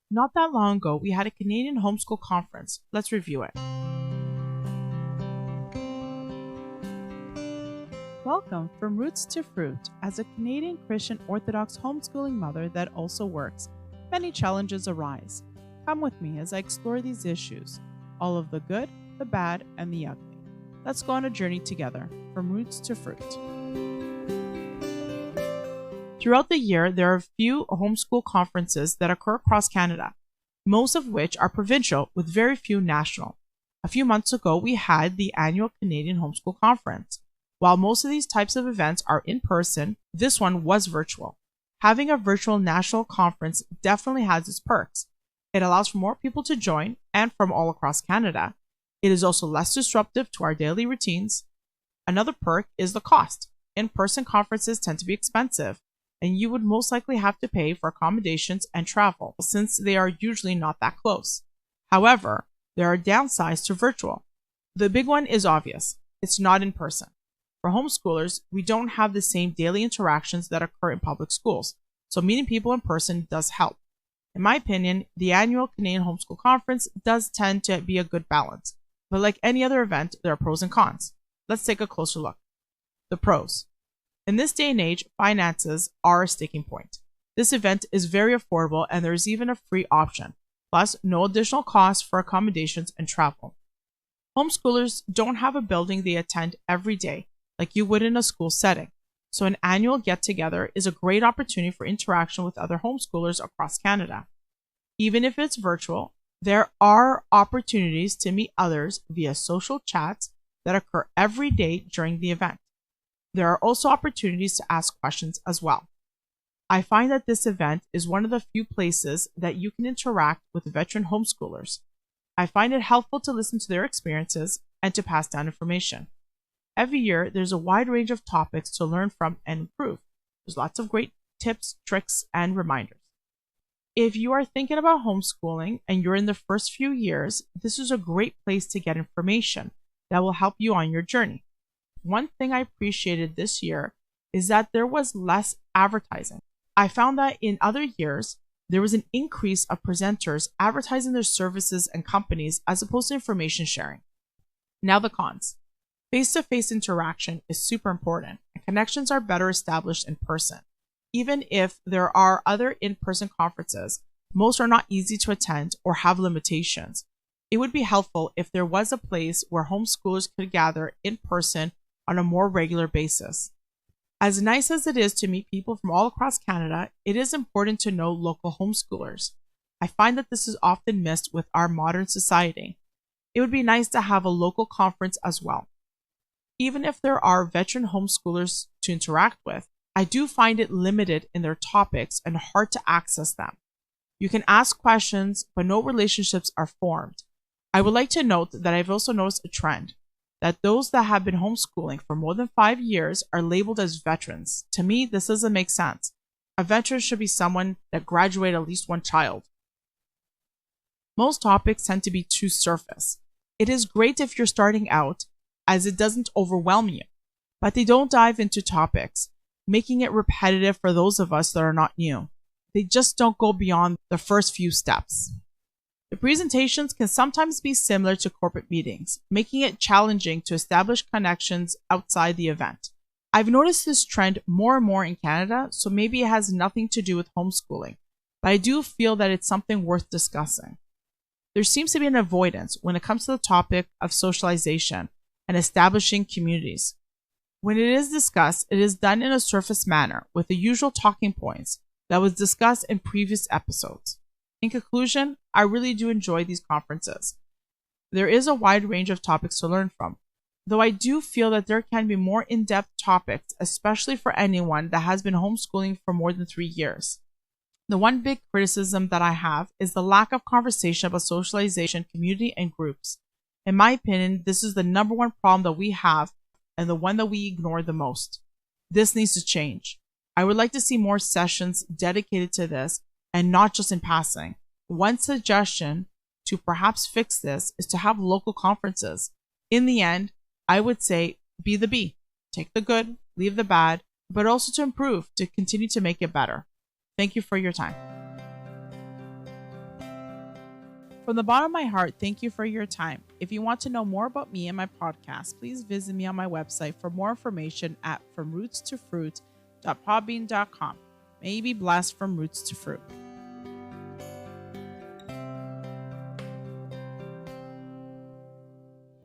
Not that long ago, we had a Canadian Homeschool Conference. Let's review it. Welcome from Roots to Fruit. As a Canadian Christian Orthodox homeschooling mother that also works, many challenges arise. Come with me as I explore these issues, all of the good, the bad, and the ugly. Let's go on a journey together, from roots to fruit. Throughout the year, there are a few homeschool conferences that occur across Canada, most of which are provincial with very few national. A few months ago, we had the Annual Canadian Homeschool Conference. While most of these types of events are in person, this one was virtual. Having a virtual national conference definitely has its perks. It allows for more people to join and from all across Canada. It is also less disruptive to our daily routines. Another perk is the cost. In-person conferences tend to be expensive, and you would most likely have to pay for accommodations and travel since they are usually not that close. However, there are downsides to virtual. The big one is obvious. It's not in person. For homeschoolers, we don't have the same daily interactions that occur in public schools, so meeting people in person does help. In my opinion, the Annual Canadian Homeschool Conference does tend to be a good balance, but like any other event, there are pros and cons. Let's take a closer look. The pros. In this day and age, finances are a sticking point. This event is very affordable and there is even a free option, plus no additional costs for accommodations and travel. Homeschoolers don't have a building they attend every day, like you would in a school setting, so an annual get-together is a great opportunity for interaction with other homeschoolers across Canada. Even if it's virtual, there are opportunities to meet others via social chats that occur every day during the event. There are also opportunities to ask questions as well. I find that this event is one of the few places that you can interact with veteran homeschoolers. I find it helpful to listen to their experiences and to pass down information. Every year, there's a wide range of topics to learn from and improve. There's lots of great tips, tricks, and reminders. If you are thinking about homeschooling and you're in the first few years, this is a great place to get information that will help you on your journey. One thing I appreciated this year is that there was less advertising. I found that in other years, there was an increase of presenters advertising their services and companies as opposed to information sharing. Now the cons. Face-to-face interaction is super important, and connections are better established in person. Even if there are other in-person conferences, most are not easy to attend or have limitations. It would be helpful if there was a place where homeschoolers could gather in person on a more regular basis. As nice as it is to meet people from all across Canada, it is important to know local homeschoolers. I find that this is often missed with our modern society. It would be nice to have a local conference as well. Even if there are veteran homeschoolers to interact with, I do find it limited in their topics and hard to access them. You can ask questions, but no relationships are formed. I would like to note that I've also noticed a trend, that those that have been homeschooling for more than 5 years are labeled as veterans. To me, this doesn't make sense. A veteran should be someone that graduated at least one child. Most topics tend to be too surface. It is great if you're starting out, as it doesn't overwhelm you, but they don't dive into topics, making it repetitive for those of us that are not new. They just don't go beyond the first few steps. The presentations can sometimes be similar to corporate meetings, making it challenging to establish connections outside the event. I've noticed this trend more and more in Canada, so maybe it has nothing to do with homeschooling, but I do feel that it's something worth discussing. There seems to be an avoidance when it comes to the topic of socialization and establishing communities. When it is discussed, it is done in a surface manner with the usual talking points that was discussed in previous episodes. In conclusion, I really do enjoy these conferences. There is a wide range of topics to learn from, though I do feel that there can be more in-depth topics, especially for anyone that has been homeschooling for more than 3 years. The one big criticism that I have is the lack of conversation about socialization, community, and groups. In my opinion, this is the number one problem that we have and the one that we ignore the most. This needs to change. I would like to see more sessions dedicated to this and not just in passing. One suggestion to perhaps fix this is to have local conferences. In the end, I would say be the bee. Take the good, leave the bad, but also to improve, to continue to make it better. Thank you for your time. From the bottom of my heart, thank you for your time. If you want to know more about me and my podcast, please visit me on my website for more information at fromrootstofruit.podbean.com. May you be blessed from roots to fruit.